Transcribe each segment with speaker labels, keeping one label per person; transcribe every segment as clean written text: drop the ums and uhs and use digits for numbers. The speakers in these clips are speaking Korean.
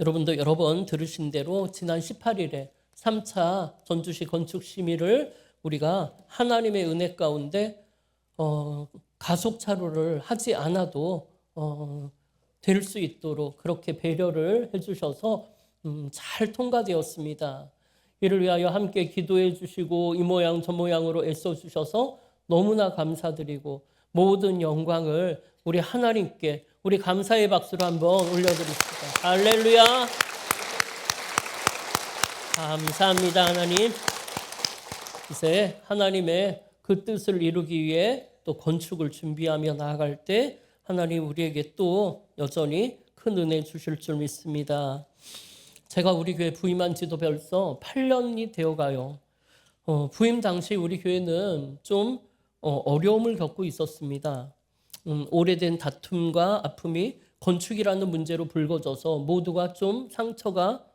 Speaker 1: 여러분도 여러 번 들으신 대로 지난 18일에 3차 전주시 건축 심의를 우리가 하나님의 은혜 가운데 가속 차로를 하지 않아도 될 수 있도록 그렇게 배려를 해주셔서 잘 통과되었습니다. 이를 위하여 함께 기도해 주시고 이 모양 저 모양으로 애써 주셔서 너무나 감사드리고 모든 영광을 우리 하나님께 우리 감사의 박수로 한번 올려드립시다. 할렐루야. 감사합니다. 하나님. 이제 하나님의 그 뜻을 이루기 위해 또 건축을 준비하며 나아갈 때 하나님 우리에게 또 여전히 큰 은혜 주실 줄 믿습니다. 제가 우리 교회 부임한 지도 벌써 8년이 되어가요. 부임 당시 우리 교회는 좀 어려움을 겪고 있었습니다. 오래된 다툼과 아픔이 건축이라는 문제로 불거져서 모두가 좀 상처가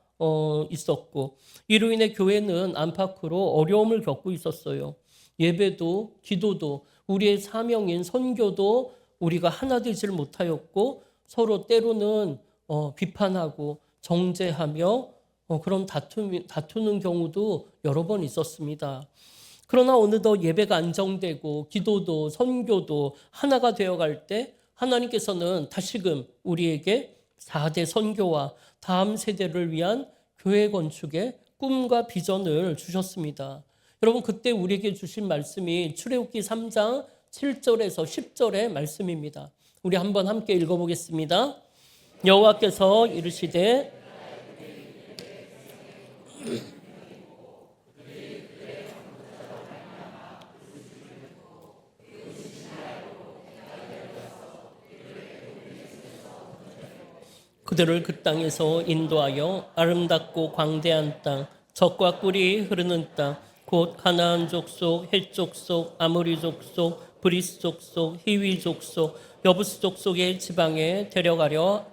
Speaker 1: 있었고 이로 인해 교회는 안팎으로 어려움을 겪고 있었어요. 예배도 기도도 우리의 사명인 선교도 우리가 하나 되질 못하였고 서로 때로는 비판하고 정죄하며 그런 다투는 경우도 여러 번 있었습니다. 그러나 어느덧 예배가 안정되고 기도도 선교도 하나가 되어갈 때 하나님께서는 다시금 우리에게 4대 선교와 다음 세대를 위한 교회 건축의 꿈과 비전을 주셨습니다. 여러분 그때 우리에게 주신 말씀이 출애굽기 3장 7절에서 10절의 말씀입니다. 우리 한번 함께 읽어보겠습니다. 여호와께서 이르시되 그들을 그 땅에서 인도하여 아름답고 광대한 땅, 젖과 꿀이 흐르는 땅, 곧 가나안 족속, 헷 족속, 아모리 족속, 브리스 족속, 히위 족속, 여부스 족속의 지방에 데려가려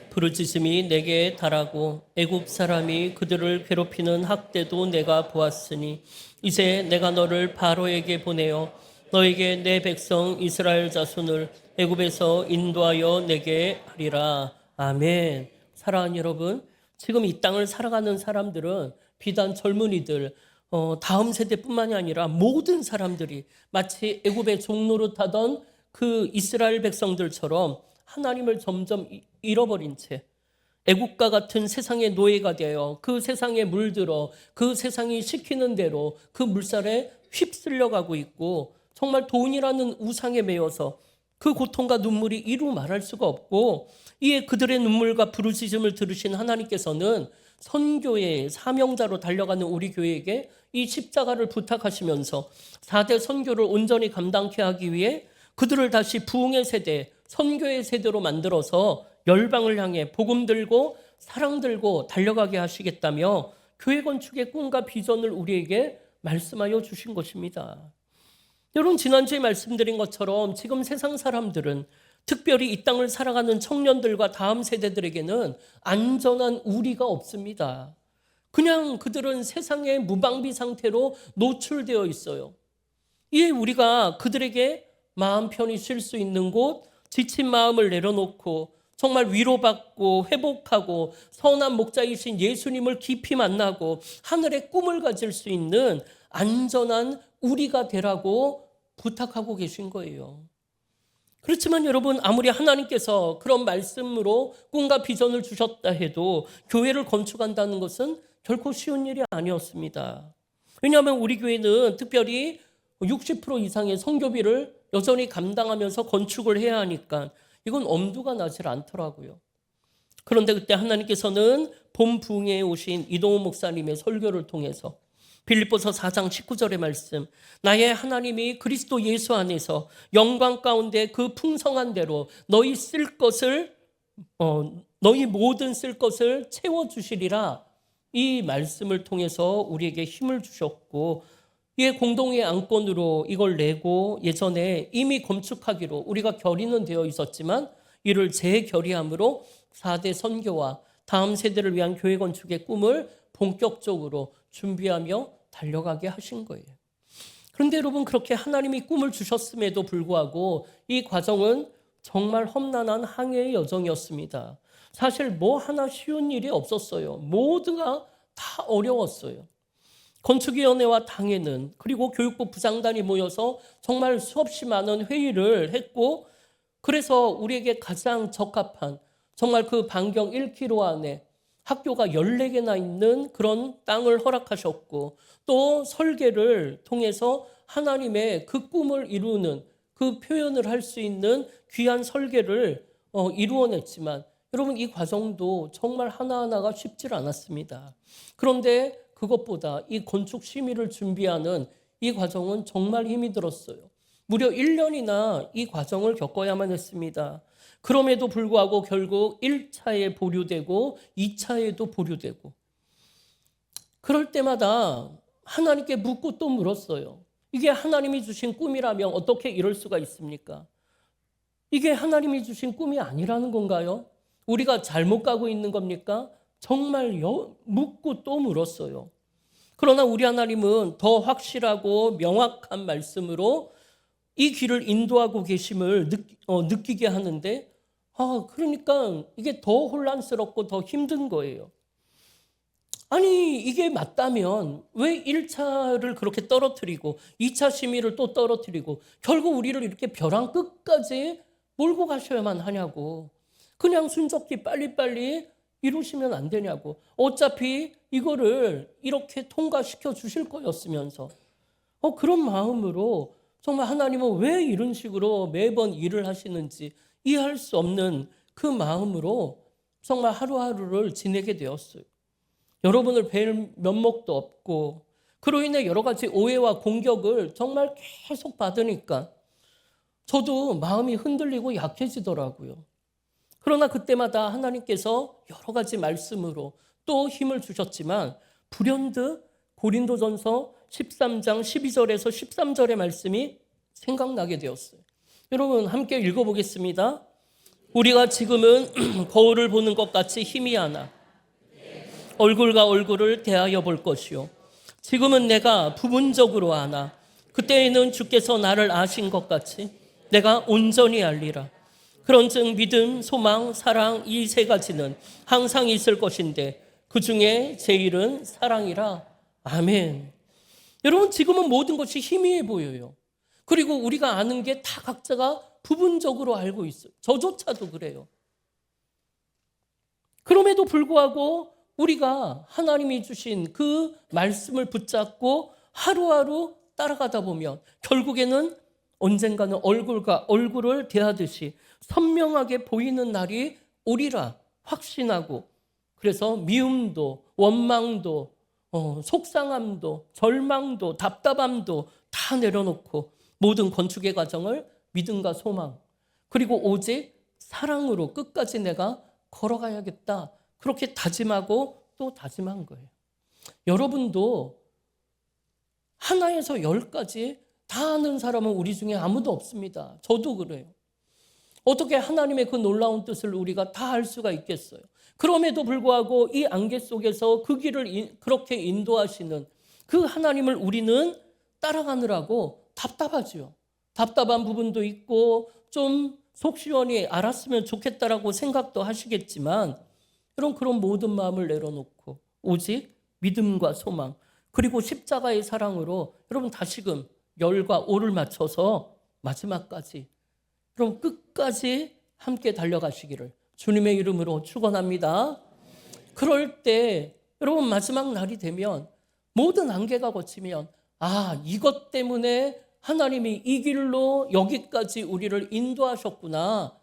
Speaker 1: 부르짖음이 내게 달하고 애굽 사람이 그들을 괴롭히는 학대도 내가 보았으니 이제 내가 너를 바로에게 보내어 너에게 내 백성 이스라엘 자손을 애굽에서 인도하여 내게 하리라. 아멘. 사랑하는 여러분, 지금 이 땅을 살아가는 사람들은 비단 젊은이들, 다음 세대뿐만이 아니라 모든 사람들이 마치 애굽의 종노릇하던 그 이스라엘 백성들처럼 하나님을 점점 잃어버린 채 애국과 같은 세상의 노예가 되어 그 세상에 물들어 그 세상이 시키는 대로 그 물살에 휩쓸려 가고 있고 정말 돈이라는 우상에 매여서 그 고통과 눈물이 이루 말할 수가 없고 이에 그들의 눈물과 부르짖음을 들으신 하나님께서는 선교의 사명자로 달려가는 우리 교회에게 이 십자가를 부탁하시면서 4대 선교를 온전히 감당케 하기 위해 그들을 다시 부흥의 세대, 선교의 세대로 만들어서 열방을 향해 복음 들고 사랑 들고 달려가게 하시겠다며 교회 건축의 꿈과 비전을 우리에게 말씀하여 주신 것입니다. 여러분 지난주에 말씀드린 것처럼 지금 세상 사람들은 특별히 이 땅을 살아가는 청년들과 다음 세대들에게는 안전한 우리가 없습니다. 그냥 그들은 세상의 무방비 상태로 노출되어 있어요. 이에 우리가 그들에게 마음 편히 쉴 수 있는 곳, 지친 마음을 내려놓고 정말 위로받고 회복하고 선한 목자이신 예수님을 깊이 만나고 하늘의 꿈을 가질 수 있는 안전한 우리가 되라고 부탁하고 계신 거예요. 그렇지만 여러분 아무리 하나님께서 그런 말씀으로 꿈과 비전을 주셨다 해도 교회를 건축한다는 것은 결코 쉬운 일이 아니었습니다. 왜냐하면 우리 교회는 특별히 60% 이상의 선교비를 여전히 감당하면서 건축을 해야 하니까 이건 엄두가 나질 않더라고요. 그런데 그때 하나님께서는 봄 부흥회에 오신 이동호 목사님의 설교를 통해서 빌립보서 4장 19절의 말씀, 나의 하나님이 그리스도 예수 안에서 영광 가운데 그 풍성한 대로 너희 모든 쓸 것을 채워주시리라. 이 말씀을 통해서 우리에게 힘을 주셨고 이에 공동의 안건으로 이걸 내고 예전에 이미 건축하기로 우리가 결의는 되어 있었지만 이를 재결의함으로 4대 선교와 다음 세대를 위한 교회 건축의 꿈을 본격적으로 준비하며 달려가게 하신 거예요. 그런데 여러분 그렇게 하나님이 꿈을 주셨음에도 불구하고 이 과정은 정말 험난한 항해의 여정이었습니다. 사실 뭐 하나 쉬운 일이 없었어요. 모두가 다 어려웠어요. 건축위원회와 당회는 그리고 교육부 부장단이 모여서 정말 수없이 많은 회의를 했고, 그래서 우리에게 가장 적합한 정말 그 반경 1km 안에 학교가 14개나 있는 그런 땅을 허락하셨고, 또 설계를 통해서 하나님의 그 꿈을 이루는 그 표현을 할 수 있는 귀한 설계를 이루어냈지만, 여러분 이 과정도 정말 하나하나가 쉽지 않았습니다. 그런데 그것보다 이 건축 심의를 준비하는 이 과정은 정말 힘이 들었어요. 무려 1년이나 이 과정을 겪어야만 했습니다. 그럼에도 불구하고 결국 1차에 보류되고 2차에도 보류되고, 그럴 때마다 하나님께 묻고 또 물었어요. 이게 하나님이 주신 꿈이라면 어떻게 이럴 수가 있습니까? 이게 하나님이 주신 꿈이 아니라는 건가요? 우리가 잘못 가고 있는 겁니까? 정말 묻고 또 물었어요. 그러나 우리 하나님은 더 확실하고 명확한 말씀으로 이 길을 인도하고 계심을 느끼게 하는데, 그러니까 이게 더 혼란스럽고 더 힘든 거예요. 아니 이게 맞다면 왜 1차를 그렇게 떨어뜨리고 2차 심의를 또 떨어뜨리고 결국 우리를 이렇게 벼랑 끝까지 몰고 가셔야만 하냐고. 그냥 순적히 빨리빨리 이루시면 안 되냐고. 어차피 이거를 이렇게 통과시켜 주실 거였으면서. 그런 마음으로 정말 하나님은 왜 이런 식으로 매번 일을 하시는지 이해할 수 없는 그 마음으로 정말 하루하루를 지내게 되었어요. 여러분을 뵐 면목도 없고, 그로 인해 여러 가지 오해와 공격을 정말 계속 받으니까 저도 마음이 흔들리고 약해지더라고요. 그러나 그때마다 하나님께서 여러 가지 말씀으로 또 힘을 주셨지만, 불현듯 고린도전서 13장 12절에서 13절의 말씀이 생각나게 되었어요. 여러분 함께 읽어보겠습니다. 우리가 지금은 거울을 보는 것 같이 희미하나 얼굴과 얼굴을 대하여 볼 것이요, 지금은 내가 부분적으로 아나 그때에는 주께서 나를 아신 것 같이 내가 온전히 알리라. 그런즉 믿음, 소망, 사랑 이 세 가지는 항상 있을 것인데 그 중에 제일은 사랑이라. 아멘. 여러분 지금은 모든 것이 희미해 보여요. 그리고 우리가 아는 게 다 각자가 부분적으로 알고 있어요. 저조차도 그래요. 그럼에도 불구하고 우리가 하나님이 주신 그 말씀을 붙잡고 하루하루 따라가다 보면 결국에는 언젠가는 얼굴과 얼굴을 대하듯이 선명하게 보이는 날이 오리라 확신하고, 그래서 미움도 원망도 속상함도 절망도 답답함도 다 내려놓고 모든 건축의 과정을 믿음과 소망 그리고 오직 사랑으로 끝까지 내가 걸어가야겠다, 그렇게 다짐하고 또 다짐한 거예요. 여러분도 하나에서 10까지 다 아는 사람은 우리 중에 아무도 없습니다. 저도 그래요. 어떻게 하나님의 그 놀라운 뜻을 우리가 다 알 수가 있겠어요? 그럼에도 불구하고 이 안개 속에서 그 길을 그렇게 인도하시는 그 하나님을 우리는 따라가느라고 답답하죠. 답답한 부분도 있고 좀 속 시원히 알았으면 좋겠다라고 생각도 하시겠지만, 여러분 그런 모든 마음을 내려놓고 오직 믿음과 소망 그리고 십자가의 사랑으로 여러분 다시금 열과 오를 맞춰서 마지막까지 그럼 끝까지 함께 달려가시기를 주님의 이름으로 축원합니다. 그럴 때 여러분 마지막 날이 되면 모든 안개가 걷히면 이것 때문에 하나님이 이 길로 여기까지 우리를 인도하셨구나.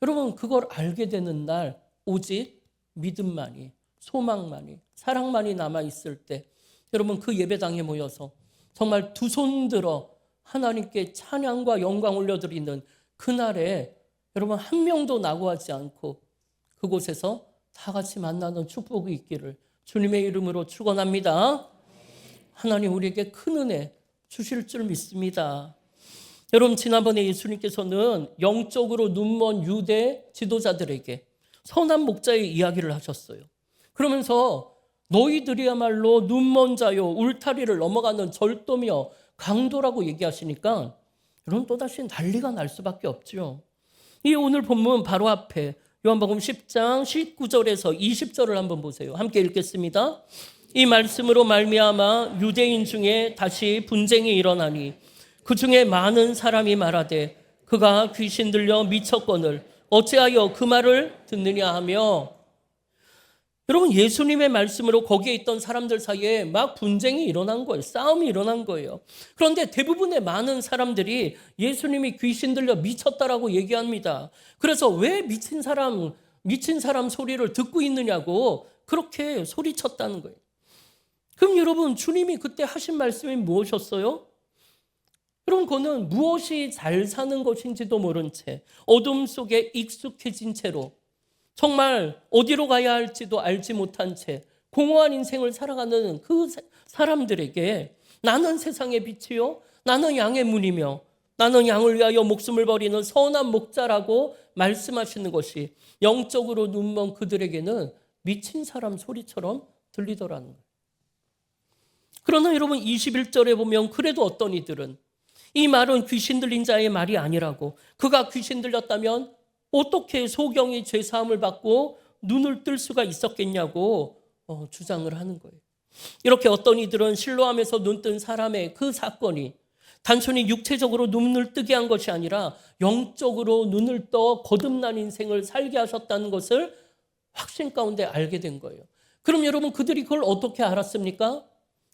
Speaker 1: 여러분 그걸 알게 되는 날 오직 믿음만이 소망만이 사랑만이 남아있을 때 여러분 그 예배당에 모여서 정말 두 손 들어 하나님께 찬양과 영광 올려드리는 그날에 여러분 한 명도 낙오하지 않고 그곳에서 다 같이 만나는 축복이 있기를 주님의 이름으로 축원합니다. 하나님 우리에게 큰 은혜 주실 줄 믿습니다. 여러분 지난번에 예수님께서는 영적으로 눈먼 유대 지도자들에게 선한 목자의 이야기를 하셨어요. 그러면서 너희들이야말로 눈먼 자요 울타리를 넘어가는 절도며 강도라고 얘기하시니까 여러분 또다시 난리가 날 수밖에 없죠. 이 오늘 본문 바로 앞에 요한복음 10장 19절에서 20절을 한번 보세요. 함께 읽겠습니다. 이 말씀으로 말미암아 유대인 중에 다시 분쟁이 일어나니 그 중에 많은 사람이 말하되 그가 귀신 들려 미쳤거늘 어찌하여 그 말을 듣느냐 하며, 여러분 예수님의 말씀으로 거기에 있던 사람들 사이에 막 분쟁이 일어난 거예요. 싸움이 일어난 거예요. 그런데 대부분의 많은 사람들이 예수님이 귀신 들려 미쳤다라고 얘기합니다. 그래서 왜 미친 사람 소리를 듣고 있느냐고 그렇게 소리쳤다는 거예요. 그럼 여러분 주님이 그때 하신 말씀이 무엇이었어요? 여러분 그거는 무엇이 잘 사는 것인지도 모른 채 어둠 속에 익숙해진 채로 정말 어디로 가야 할지도 알지 못한 채 공허한 인생을 살아가는 그 사람들에게 나는 세상의 빛이요 나는 양의 문이며 나는 양을 위하여 목숨을 버리는 선한 목자라고 말씀하시는 것이 영적으로 눈먼 그들에게는 미친 사람 소리처럼 들리더라는 거예요. 그러나 여러분 21절에 보면 그래도 어떤 이들은 이 말은 귀신 들린 자의 말이 아니라고, 그가 귀신 들렸다면 어떻게 소경이 죄사함을 받고 눈을 뜰 수가 있었겠냐고 주장을 하는 거예요. 이렇게 어떤 이들은 실로암에서 눈 뜬 사람의 그 사건이 단순히 육체적으로 눈을 뜨게 한 것이 아니라 영적으로 눈을 떠 거듭난 인생을 살게 하셨다는 것을 확신 가운데 알게 된 거예요. 그럼 여러분 그들이 그걸 어떻게 알았습니까?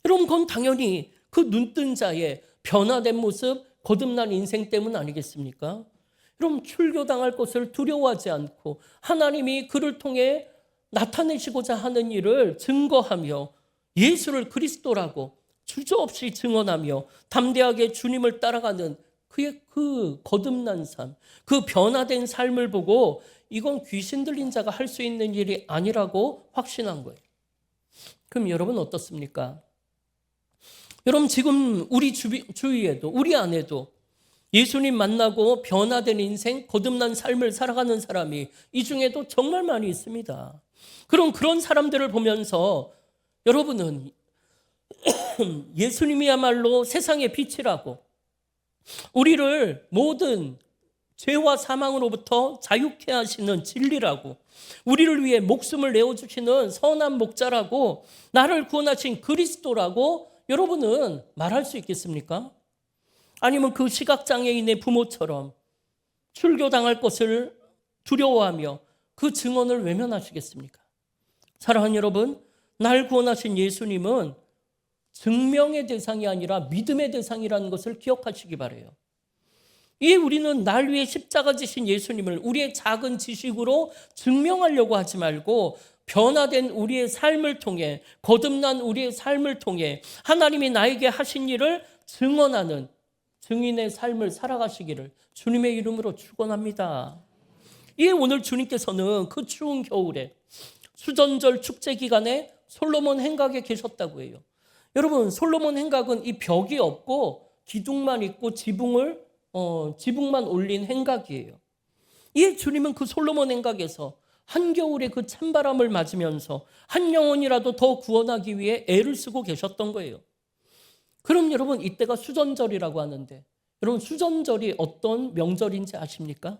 Speaker 1: 여러분 그건 당연히 그 눈뜬 자의 변화된 모습, 거듭난 인생 때문 아니겠습니까? 여러분 출교당할 것을 두려워하지 않고 하나님이 그를 통해 나타내시고자 하는 일을 증거하며 예수를 그리스도라고 주저없이 증언하며 담대하게 주님을 따라가는 그의 그 거듭난 삶, 그 변화된 삶을 보고 이건 귀신 들린 자가 할 수 있는 일이 아니라고 확신한 거예요. 그럼 여러분 어떻습니까? 여러분 지금 우리 주위에도 우리 안에도 예수님 만나고 변화된 인생, 거듭난 삶을 살아가는 사람이 이 중에도 정말 많이 있습니다. 그럼 그런 사람들을 보면서 여러분은 예수님이야말로 세상의 빛이라고, 우리를 모든 죄와 사망으로부터 자유케 하시는 진리라고, 우리를 위해 목숨을 내어주시는 선한 목자라고, 나를 구원하신 그리스도라고 여러분은 말할 수 있겠습니까? 아니면 그 시각장애인의 부모처럼 출교당할 것을 두려워하며 그 증언을 외면하시겠습니까? 사랑하는 여러분, 날 구원하신 예수님은 증명의 대상이 아니라 믿음의 대상이라는 것을 기억하시기 바라요. 이 우리는 날 위해 십자가 지신 예수님을 우리의 작은 지식으로 증명하려고 하지 말고 변화된 우리의 삶을 통해, 거듭난 우리의 삶을 통해 하나님이 나에게 하신 일을 증언하는 증인의 삶을 살아가시기를 주님의 이름으로 축원합니다. 이 오늘 주님께서는 그 추운 겨울에 수전절 축제 기간에 솔로몬 행각에 계셨다고 해요. 여러분 솔로몬 행각은 이 벽이 없고 기둥만 있고 지붕만 올린 행각이에요. 이 주님은 그 솔로몬 행각에서 한겨울에 그 찬바람을 맞으면서 한 영혼이라도 더 구원하기 위해 애를 쓰고 계셨던 거예요. 그럼 여러분 이때가 수전절이라고 하는데, 여러분 수전절이 어떤 명절인지 아십니까?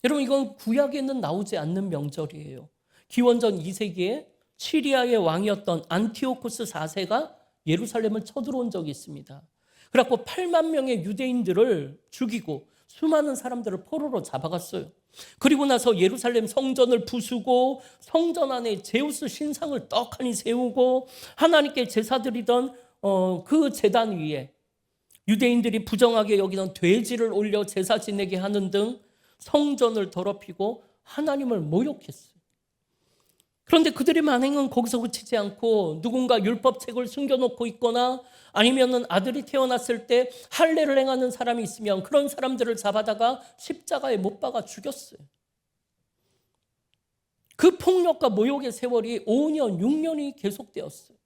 Speaker 1: 여러분 이건 구약에는 나오지 않는 명절이에요. 기원전 2세기에 시리아의 왕이었던 안티오코스 4세가 예루살렘을 쳐들어온 적이 있습니다. 그래갖고 8만 명의 유대인들을 죽이고 수많은 사람들을 포로로 잡아갔어요. 그리고 나서 예루살렘 성전을 부수고 성전 안에 제우스 신상을 떡하니 세우고 하나님께 제사드리던 그 제단 위에 유대인들이 부정하게 여기던 돼지를 올려 제사 지내게 하는 등 성전을 더럽히고 하나님을 모욕했어요. 그런데 그들의 만행은 거기서 그치지 않고 누군가 율법책을 숨겨놓고 있거나 아니면 아들이 태어났을 때 할례를 행하는 사람이 있으면 그런 사람들을 잡아다가 십자가에 못 박아 죽였어요. 그 폭력과 모욕의 세월이 5년, 6년이 계속되었어요.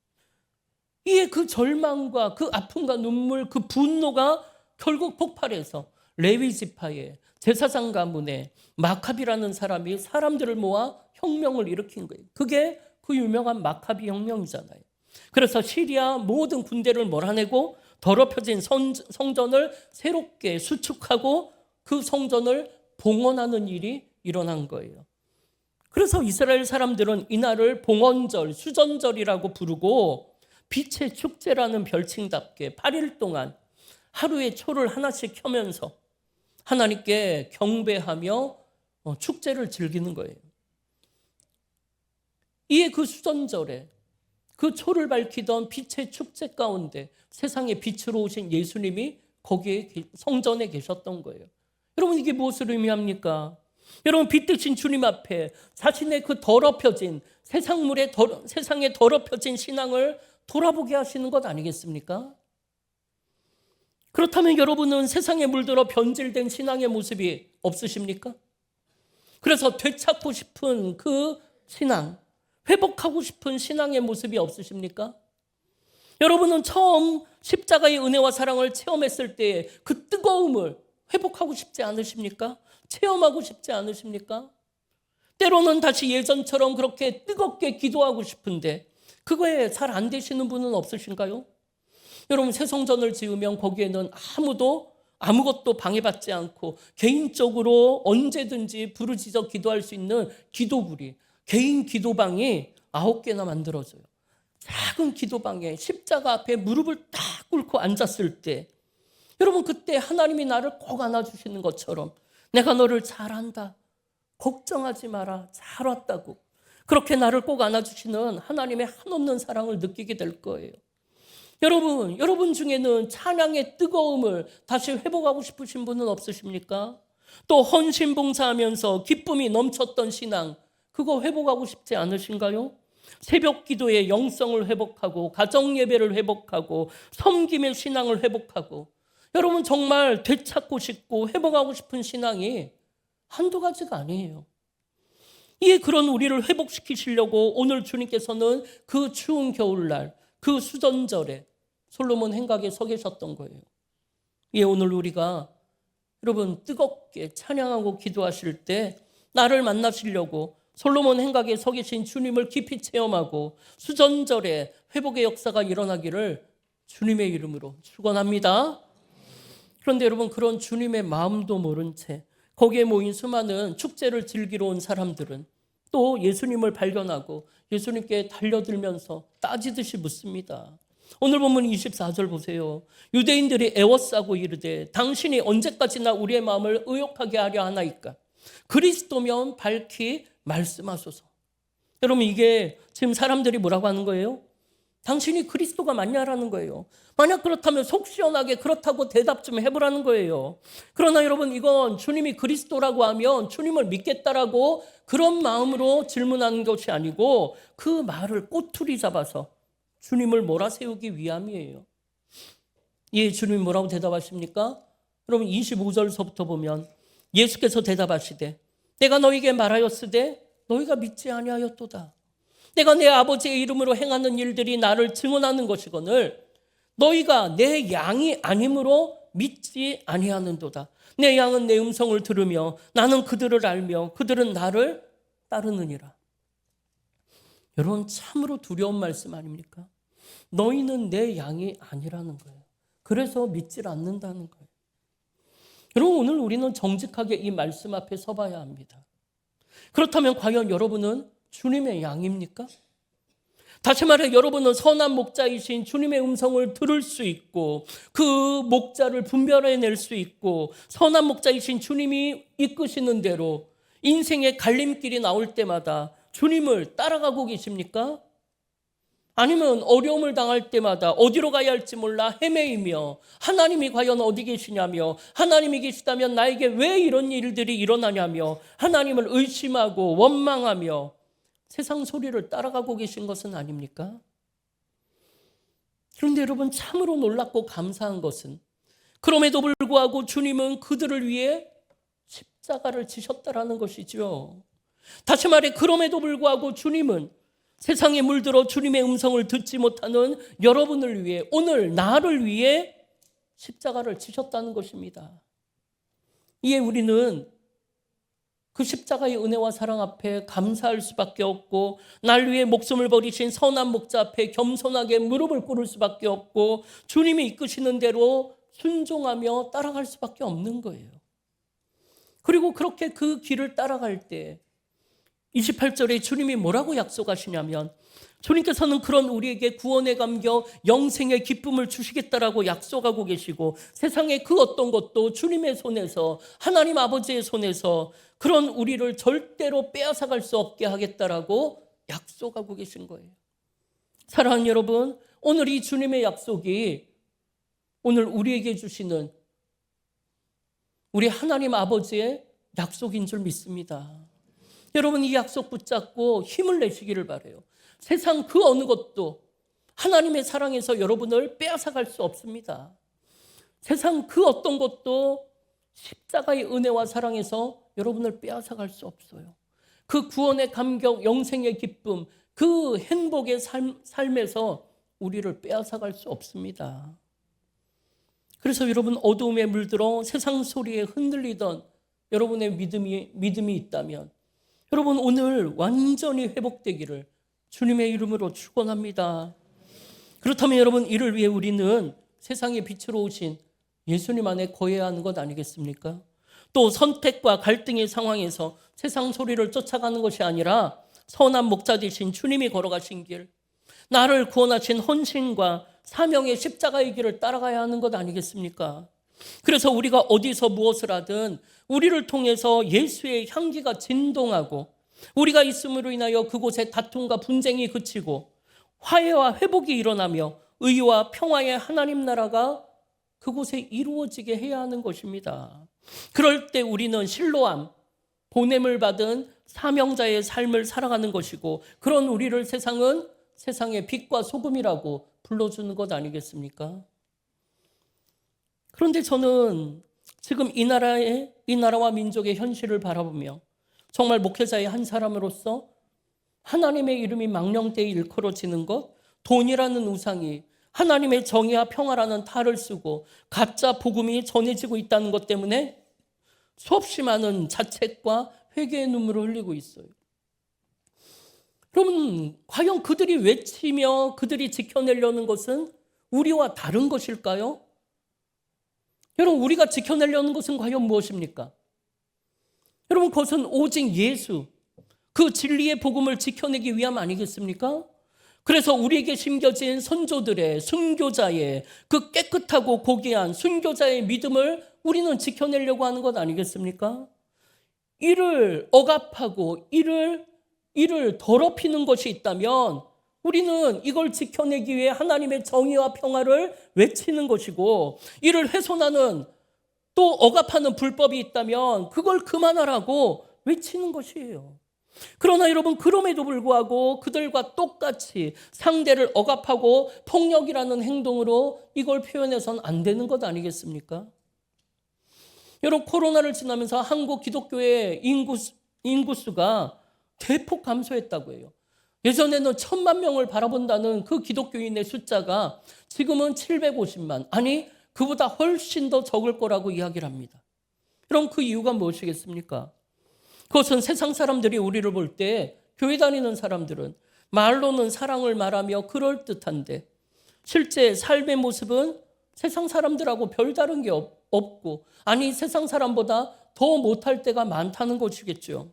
Speaker 1: 이에 그 절망과 그 아픔과 눈물, 그 분노가 결국 폭발해서 레위 지파의 제사장 가문에 마카비라는 사람이 사람들을 모아 혁명을 일으킨 거예요. 그게 그 유명한 마카비 혁명이잖아요. 그래서 시리아 모든 군대를 몰아내고 더럽혀진 성전을 새롭게 수축하고 그 성전을 봉헌하는 일이 일어난 거예요. 그래서 이스라엘 사람들은 이날을 봉헌절, 수전절이라고 부르고 빛의 축제라는 별칭답게 8일 동안 하루에 초를 하나씩 켜면서 하나님께 경배하며 축제를 즐기는 거예요. 이에 그 수전절에 그 초를 밝히던 빛의 축제 가운데 세상의 빛으로 오신 예수님이 거기에 성전에 계셨던 거예요. 여러분, 이게 무엇을 의미합니까? 여러분, 빛 대신 주님 앞에 자신의 그 더럽혀진 세상에 더럽혀진 신앙을 돌아보게 하시는 것 아니겠습니까? 그렇다면 여러분은 세상에 물들어 변질된 신앙의 모습이 없으십니까? 그래서 되찾고 싶은 그 신앙, 회복하고 싶은 신앙의 모습이 없으십니까? 여러분은 처음 십자가의 은혜와 사랑을 체험했을 때 그 뜨거움을 회복하고 싶지 않으십니까? 체험하고 싶지 않으십니까? 때로는 다시 예전처럼 그렇게 뜨겁게 기도하고 싶은데 그거에 잘 안 되시는 분은 없으신가요? 여러분, 새 성전을 지으면 거기에는 아무것도 방해받지 않고 개인적으로 언제든지 부르짖어 기도할 수 있는 기도구리, 개인 기도방이 9개나 만들어져요. 작은 기도방에 십자가 앞에 무릎을 딱 꿇고 앉았을 때 여러분, 그때 하나님이 나를 꼭 안아주시는 것처럼 내가 너를 잘 안다, 걱정하지 마라, 잘 왔다고 그렇게 나를 꼭 안아주시는 하나님의 한없는 사랑을 느끼게 될 거예요. 여러분 중에는 찬양의 뜨거움을 다시 회복하고 싶으신 분은 없으십니까? 또 헌신봉사하면서 기쁨이 넘쳤던 신앙, 그거 회복하고 싶지 않으신가요? 새벽 기도의 영성을 회복하고 가정 예배를 회복하고 섬김의 신앙을 회복하고 여러분, 정말 되찾고 싶고 회복하고 싶은 신앙이 한두 가지가 아니에요. 이에 그런 우리를 회복시키시려고 오늘 주님께서는 그 추운 겨울날 그 수전절에 솔로몬 행각에 서 계셨던 거예요. 예, 오늘 우리가 여러분 뜨겁게 찬양하고 기도하실 때 나를 만나시려고 솔로몬 행각에 서 계신 주님을 깊이 체험하고 수전절에 회복의 역사가 일어나기를 주님의 이름으로 축원합니다. 그런데 여러분, 그런 주님의 마음도 모른 채 거기에 모인 수많은 축제를 즐기러 온 사람들은 또 예수님을 발견하고 예수님께 달려들면서 따지듯이 묻습니다. 오늘 본문 24절 보세요. 유대인들이 애워싸고 이르되 당신이 언제까지나 우리의 마음을 의욕하게 하려 하나이까? 그리스도면 밝히 말씀하소서. 여러분, 이게 지금 사람들이 뭐라고 하는 거예요? 당신이 그리스도가 맞냐라는 거예요. 만약 그렇다면 속 시원하게 그렇다고 대답 좀 해보라는 거예요. 그러나 여러분, 이건 주님이 그리스도라고 하면 주님을 믿겠다라고 그런 마음으로 질문하는 것이 아니고 그 말을 꼬투리 잡아서 주님을 몰아세우기 위함이에요. 예, 주님이 뭐라고 대답하십니까? 여러분, 25절서부터 보면 예수께서 대답하시되 내가 너희에게 말하였으되 너희가 믿지 아니하였도다. 내가 내 아버지의 이름으로 행하는 일들이 나를 증언하는 것이거늘 너희가 내 양이 아니므로 믿지 아니하는도다. 내 양은 내 음성을 들으며 나는 그들을 알며 그들은 나를 따르느니라. 여러분, 참으로 두려운 말씀 아닙니까? 너희는 내 양이 아니라는 거예요. 그래서 믿질 않는다는 거예요. 여러분, 오늘 우리는 정직하게 이 말씀 앞에 서봐야 합니다. 그렇다면 과연 여러분은 주님의 양입니까? 다시 말해, 여러분은 선한 목자이신 주님의 음성을 들을 수 있고 그 목자를 분별해낼 수 있고 선한 목자이신 주님이 이끄시는 대로 인생의 갈림길이 나올 때마다 주님을 따라가고 계십니까? 아니면 어려움을 당할 때마다 어디로 가야 할지 몰라 헤매이며 하나님이 과연 어디 계시냐며 하나님이 계시다면 나에게 왜 이런 일들이 일어나냐며 하나님을 의심하고 원망하며 세상 소리를 따라가고 계신 것은 아닙니까? 그런데 여러분, 참으로 놀랍고 감사한 것은 그럼에도 불구하고 주님은 그들을 위해 십자가를 지셨다라는 것이죠. 다시 말해, 그럼에도 불구하고 주님은 세상에 물들어 주님의 음성을 듣지 못하는 여러분을 위해, 오늘 나를 위해 십자가를 지셨다는 것입니다. 이에 우리는 그 십자가의 은혜와 사랑 앞에 감사할 수밖에 없고 날 위해 목숨을 버리신 선한 목자 앞에 겸손하게 무릎을 꿇을 수밖에 없고 주님이 이끄시는 대로 순종하며 따라갈 수밖에 없는 거예요. 그리고 그렇게 그 길을 따라갈 때 28절에 주님이 뭐라고 약속하시냐면, 주님께서는 그런 우리에게 구원의 감격, 영생의 기쁨을 주시겠다라고 약속하고 계시고, 세상의 그 어떤 것도 주님의 손에서, 하나님 아버지의 손에서 그런 우리를 절대로 빼앗아갈 수 없게 하겠다라고 약속하고 계신 거예요. 사랑하는 여러분, 오늘 이 주님의 약속이 오늘 우리에게 주시는 우리 하나님 아버지의 약속인 줄 믿습니다. 여러분, 이 약속 붙잡고 힘을 내시기를 바라요. 세상 그 어느 것도 하나님의 사랑에서 여러분을 빼앗아갈 수 없습니다. 세상 그 어떤 것도 십자가의 은혜와 사랑에서 여러분을 빼앗아갈 수 없어요. 그 구원의 감격, 영생의 기쁨, 그 행복의 삶에서 우리를 빼앗아갈 수 없습니다. 그래서 여러분, 어두움에 물들어 세상 소리에 흔들리던 여러분의 믿음이 있다면, 여러분 오늘 완전히 회복되기를 주님의 이름으로 축원합니다. 그렇다면 여러분, 이를 위해 우리는 세상의 빛으로 오신 예수님 안에 거해야 하는 것 아니겠습니까? 또 선택과 갈등의 상황에서 세상 소리를 쫓아가는 것이 아니라 선한 목자 되신 주님이 걸어가신 길, 나를 구원하신 헌신과 사명의 십자가의 길을 따라가야 하는 것 아니겠습니까? 그래서 우리가 어디서 무엇을 하든 우리를 통해서 예수의 향기가 진동하고, 우리가 있음으로 인하여 그곳에 다툼과 분쟁이 그치고 화해와 회복이 일어나며 의와 평화의 하나님 나라가 그곳에 이루어지게 해야 하는 것입니다. 그럴 때 우리는 실로암, 보냄을 받은 사명자의 삶을 살아가는 것이고, 그런 우리를 세상은 세상의 빛과 소금이라고 불러주는 것 아니겠습니까? 그런데 저는 지금 이 나라와 민족의 현실을 바라보며 정말 목회자의 한 사람으로서 하나님의 이름이 망령되이 일컬어지는 것, 돈이라는 우상이 하나님의 정의와 평화라는 탈을 쓰고 가짜 복음이 전해지고 있다는 것 때문에 수없이 많은 자책과 회개의 눈물을 흘리고 있어요. 그러면 과연 그들이 외치며 그들이 지켜내려는 것은 우리와 다른 것일까요? 여러분, 우리가 지켜내려는 것은 과연 무엇입니까? 여러분, 그것은 오직 예수, 그 진리의 복음을 지켜내기 위함 아니겠습니까? 그래서 우리에게 심겨진 선조들의, 순교자의 그 깨끗하고 고귀한 순교자의 믿음을 우리는 지켜내려고 하는 것 아니겠습니까? 이를 억압하고 이를 더럽히는 것이 있다면 우리는 이걸 지켜내기 위해 하나님의 정의와 평화를 외치는 것이고, 이를 훼손하는 또 억압하는 불법이 있다면 그걸 그만하라고 외치는 것이에요. 그러나 여러분, 그럼에도 불구하고 그들과 똑같이 상대를 억압하고 폭력이라는 행동으로 이걸 표현해서는 안 되는 것 아니겠습니까? 여러분, 코로나를 지나면서 한국 기독교의 인구수가 대폭 감소했다고 해요. 예전에는 1,000만 명을 바라본다는 그 기독교인의 숫자가 지금은 750만, 아니 그보다 훨씬 더 적을 거라고 이야기를 합니다. 그럼 그 이유가 무엇이겠습니까? 그것은 세상 사람들이 우리를 볼 때, 교회 다니는 사람들은 말로는 사랑을 말하며 그럴듯한데 실제 삶의 모습은 세상 사람들하고 별다른 게 없고, 아니 세상 사람보다 더 못할 때가 많다는 것이겠죠.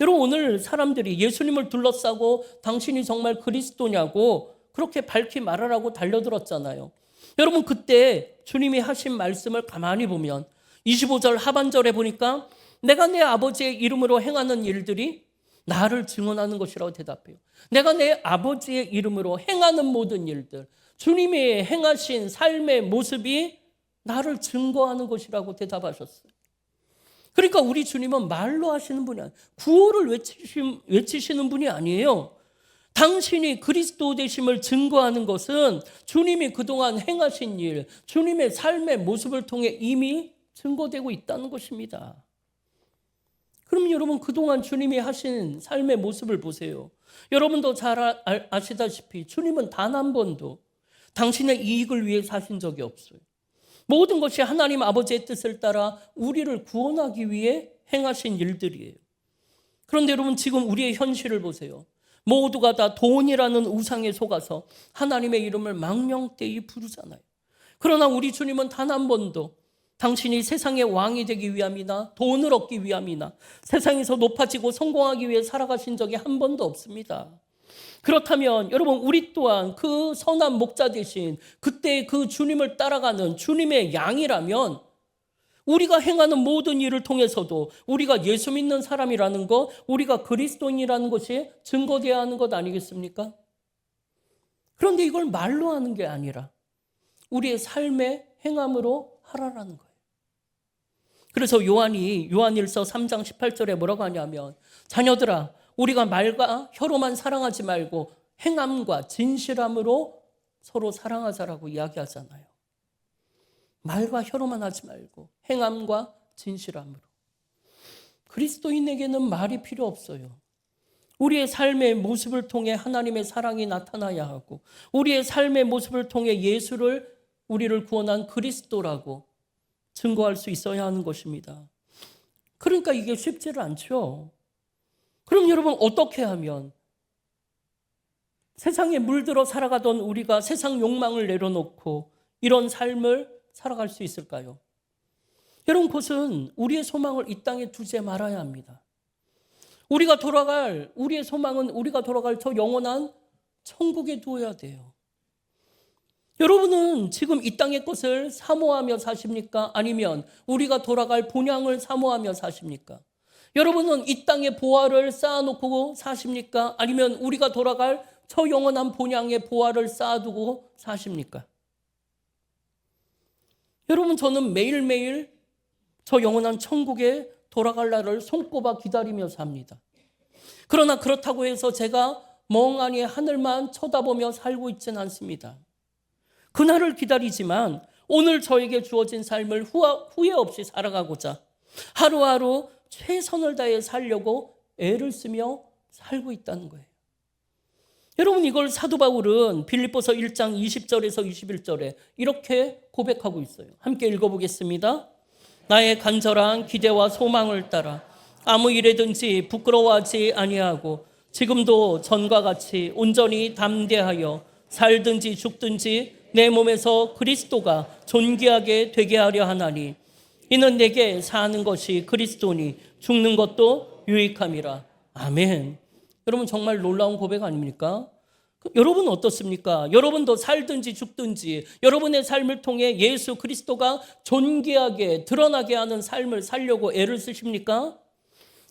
Speaker 1: 여러분, 오늘 사람들이 예수님을 둘러싸고 당신이 정말 그리스도냐고 그렇게 밝히 말하라고 달려들었잖아요. 여러분, 그때 주님이 하신 말씀을 가만히 보면 25절 하반절에 보니까 내가 내 아버지의 이름으로 행하는 일들이 나를 증언하는 것이라고 대답해요. 내가 내 아버지의 이름으로 행하는 모든 일들, 주님이 행하신 삶의 모습이 나를 증거하는 것이라고 대답하셨어요. 그러니까 우리 주님은 말로 하시는 분이 아니에요. 구호를 외치시는 분이 아니에요. 당신이 그리스도 되심을 증거하는 것은 주님이 그동안 행하신 일, 주님의 삶의 모습을 통해 이미 증거되고 있다는 것입니다. 그럼 여러분, 그동안 주님이 하신 삶의 모습을 보세요. 여러분도 잘 아시다시피 주님은 단 한 번도 당신의 이익을 위해 사신 적이 없어요. 모든 것이 하나님 아버지의 뜻을 따라 우리를 구원하기 위해 행하신 일들이에요. 그런데 여러분, 지금 우리의 현실을 보세요. 모두가 다 돈이라는 우상에 속아서 하나님의 이름을 망령되이 부르잖아요. 그러나 우리 주님은 단 한 번도 당신이 세상의 왕이 되기 위함이나 돈을 얻기 위함이나 세상에서 높아지고 성공하기 위해 살아가신 적이 한 번도 없습니다. 그렇다면 여러분, 우리 또한 그 선한 목자 대신 그때 그 주님을 따라가는 주님의 양이라면 우리가 행하는 모든 일을 통해서도 우리가 예수 믿는 사람이라는 것, 우리가 그리스도인이라는 것이 증거되어야 하는 것 아니겠습니까? 그런데 이걸 말로 하는 게 아니라 우리의 삶의 행함으로 하라라는 거예요. 그래서 요한이 요한일서 3장 18절에 뭐라고 하냐면, 자녀들아, 우리가 말과 혀로만 사랑하지 말고 행함과 진실함으로 서로 사랑하자라고 이야기하잖아요. 말과 혀로만 하지 말고 행함과 진실함으로. 그리스도인에게는 말이 필요 없어요. 우리의 삶의 모습을 통해 하나님의 사랑이 나타나야 하고, 우리의 삶의 모습을 통해 우리를 구원한 그리스도라고 증거할 수 있어야 하는 것입니다. 그러니까 이게 쉽지를 않죠. 그럼 여러분, 어떻게 하면 세상에 물들어 살아가던 우리가 세상 욕망을 내려놓고 이런 삶을 살아갈 수 있을까요? 여러분, 그것은 우리의 소망을 이 땅에 두지 말아야 합니다. 우리의 소망은 우리가 돌아갈 저 영원한 천국에 두어야 돼요. 여러분은 지금 이 땅의 것을 사모하며 사십니까? 아니면 우리가 돌아갈 본향을 사모하며 사십니까? 여러분은 이 땅의 보화를 쌓아놓고 사십니까? 아니면 우리가 돌아갈 저 영원한 본향의 보화를 쌓아두고 사십니까? 여러분, 저는 매일매일 저 영원한 천국에 돌아갈 날을 손꼽아 기다리며 삽니다. 그러나 그렇다고 해서 제가 멍하니 하늘만 쳐다보며 살고 있지는 않습니다. 그날을 기다리지만 오늘 저에게 주어진 삶을 후회 없이 살아가고자 하루하루 최선을 다해 살려고 애를 쓰며 살고 있다는 거예요. 여러분, 이걸 사도 바울은 빌립보서 1장 20절에서 21절에 이렇게 고백하고 있어요. 함께 읽어보겠습니다. 나의 간절한 기대와 소망을 따라 아무 일에든지 부끄러워하지 아니하고 지금도 전과 같이 온전히 담대하여 살든지 죽든지 내 몸에서 그리스도가 존귀하게 되게 하려 하나니 이는 내게 사는 것이 그리스도니 죽는 것도 유익함이라. 아멘. 여러분, 정말 놀라운 고백 아닙니까? 여러분 어떻습니까? 여러분도 살든지 죽든지 여러분의 삶을 통해 예수 그리스도가 존귀하게 드러나게 하는 삶을 살려고 애를 쓰십니까?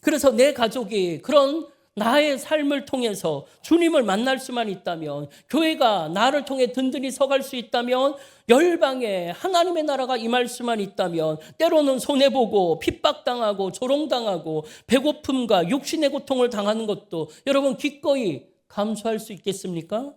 Speaker 1: 그래서 내 가족이 그런 나의 삶을 통해서 주님을 만날 수만 있다면, 교회가 나를 통해 든든히 서갈 수 있다면, 열방에 하나님의 나라가 임할 수만 있다면, 때로는 손해보고 핍박당하고 조롱당하고 배고픔과 육신의 고통을 당하는 것도 여러분 기꺼이 감수할 수 있겠습니까?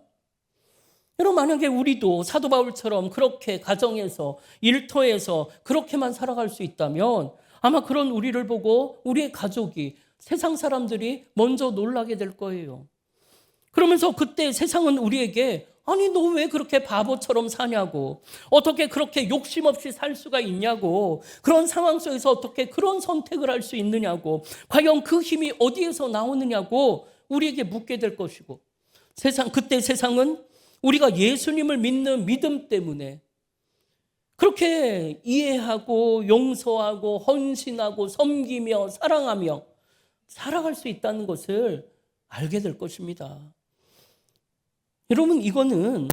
Speaker 1: 여러분, 만약에 우리도 사도 바울처럼 그렇게 가정에서 일터에서 그렇게만 살아갈 수 있다면 아마 그런 우리를 보고 우리의 가족이, 세상 사람들이 먼저 놀라게 될 거예요. 그러면서 그때 세상은 우리에게 아니 너 왜 그렇게 바보처럼 사냐고, 어떻게 그렇게 욕심 없이 살 수가 있냐고, 그런 상황 속에서 어떻게 그런 선택을 할 수 있느냐고, 과연 그 힘이 어디에서 나오느냐고 우리에게 묻게 될 것이고, 그때 세상은 우리가 예수님을 믿는 믿음 때문에 그렇게 이해하고 용서하고 헌신하고 섬기며 사랑하며 살아갈 수 있다는 것을 알게 될 것입니다. 여러분, 이거는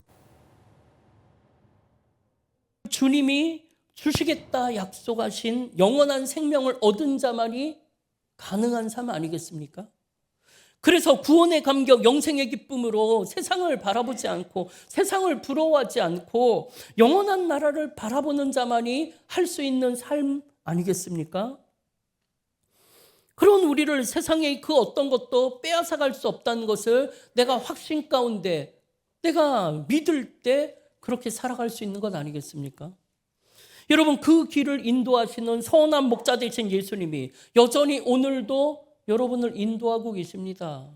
Speaker 1: 주님이 주시겠다 약속하신 영원한 생명을 얻은 자만이 가능한 삶 아니겠습니까? 그래서 구원의 감격, 영생의 기쁨으로 세상을 바라보지 않고 세상을 부러워하지 않고 영원한 나라를 바라보는 자만이 할 수 있는 삶 아니겠습니까? 그런 우리를 세상의 그 어떤 것도 빼앗아갈 수 없다는 것을 내가 확신 가운데, 내가 믿을 때 그렇게 살아갈 수 있는 것 아니겠습니까? 여러분, 그 길을 인도하시는 선한 목자 되신 예수님이 여전히 오늘도 여러분을 인도하고 계십니다.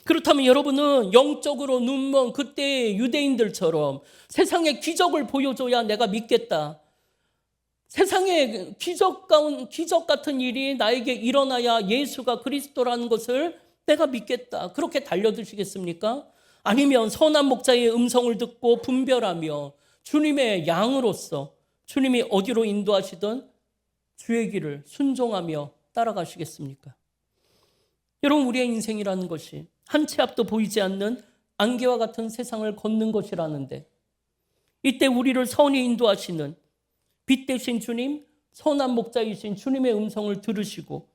Speaker 1: 그렇다면 여러분은 영적으로 눈먼 그때의 유대인들처럼 세상에 기적을 보여줘야 내가 믿겠다, 세상에 기적 같은 일이 나에게 일어나야 예수가 그리스도라는 것을 내가 믿겠다, 그렇게 달려드시겠습니까? 아니면 선한 목자의 음성을 듣고 분별하며 주님의 양으로서 주님이 어디로 인도하시든 주의 길을 순종하며 따라가시겠습니까? 여러분, 우리의 인생이라는 것이 한 치 앞도 보이지 않는 안개와 같은 세상을 걷는 것이라는데, 이때 우리를 선히 인도하시는 빛 대신 주님, 선한 목자이신 주님의 음성을 들으시고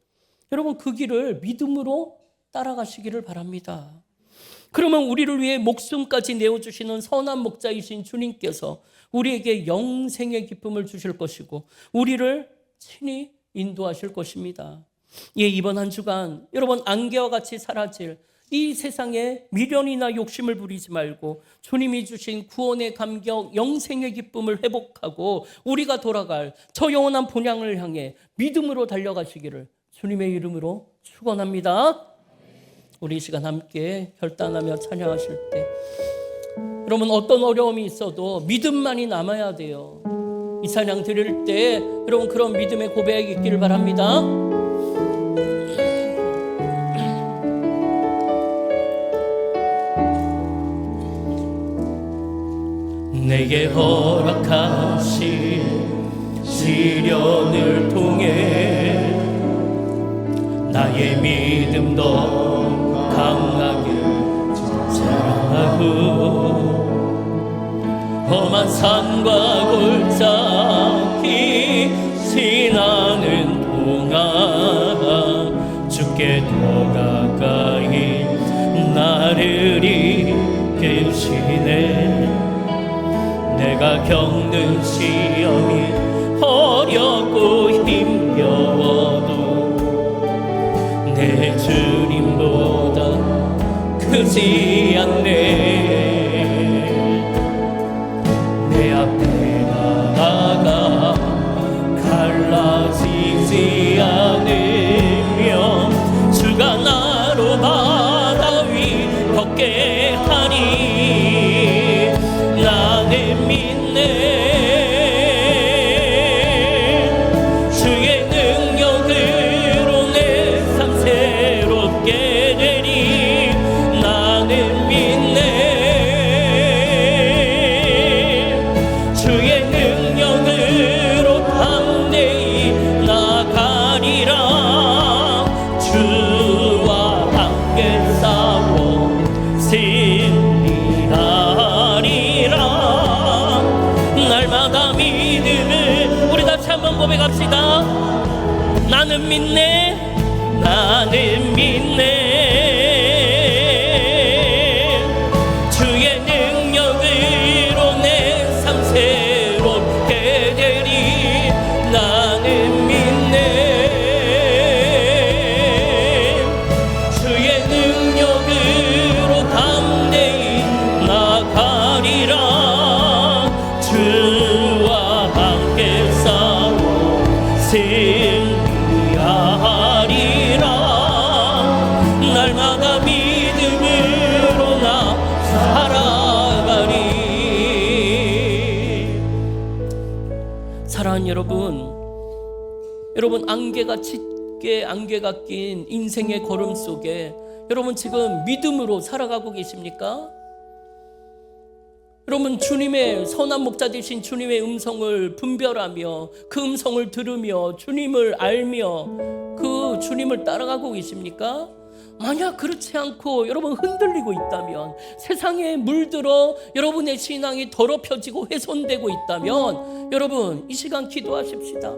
Speaker 1: 여러분, 그 길을 믿음으로 따라가시기를 바랍니다. 그러면 우리를 위해 목숨까지 내어주시는 선한 목자이신 주님께서 우리에게 영생의 기쁨을 주실 것이고 우리를 친히 인도하실 것입니다. 예, 이번 한 주간 여러분, 안개와 같이 사라질 이 세상에 미련이나 욕심을 부리지 말고 주님이 주신 구원의 감격, 영생의 기쁨을 회복하고 우리가 돌아갈 저 영원한 본향을 향해 믿음으로 달려가시기를 주님의 이름으로 축원합니다. 우리 이 시간 함께 결단하며 찬양하실 때 여러분, 어떤 어려움이 있어도 믿음만이 남아야 돼요. 이 찬양 드릴 때 여러분, 그런 믿음의 고백이 있기를 바랍니다. 내게 허락하신 시련을 통해 나의 믿음도 강하게 자라고 험한 산과 골짜기 지나는 동안 주께 더 가까이 나를 이끄시네. 내가 겪는 시험이 어렵고 힘겨워도 내 주님보다 크지 않네. 내 앞에 나가 갈라지지 않으며 주가 나로 바다 위 걷게 하니 나는 믿네. 주의 능력으로 내 삶 새롭게 되니 나는 믿네. 주의 능력으로 담대히 나가리라. 주와 함께 싸워 승리하리라. 날마다 믿음을 우리 다시 한번 고백합시다. 나는 믿네. 나는 믿네. 주의 능력으로 내 삶 새롭게 되리. 나는 믿네. 주의 능력으로 담대히 나가리라. 주와 함께 싸워 승리하리라. 날마다 믿음으로 나 살아가리. 사랑하는 여러분, 안개가 짙게 안개가 낀 인생의 걸음 속에 여러분, 지금 믿음으로 살아가고 계십니까? 여러분, 주님의 선한 목자 되신 주님의 음성을 분별하며 그 음성을 들으며 주님을 알며 그 주님을 따라가고 계십니까? 만약 그렇지 않고 여러분 흔들리고 있다면, 세상에 물들어 여러분의 신앙이 더럽혀지고 훼손되고 있다면 여러분, 이 시간 기도하십시다.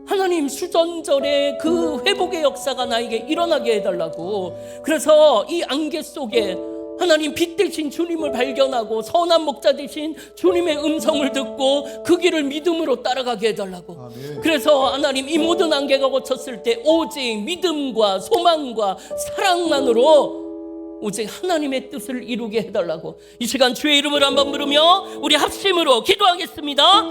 Speaker 1: 하나님, 수전절에 그 회복의 역사가 나에게 일어나게 해달라고. 그래서 이 안개 속에 하나님, 빛 대신 주님을 발견하고 선한 목자 되신 주님의 음성을 듣고 그 길을 믿음으로 따라가게 해달라고. 아멘. 그래서 하나님, 이 모든 안개가 걷혔을 때 오직 믿음과 소망과 사랑만으로 오직 하나님의 뜻을 이루게 해달라고. 이 시간 주의 이름을 한번 부르며 우리 합심으로 기도하겠습니다.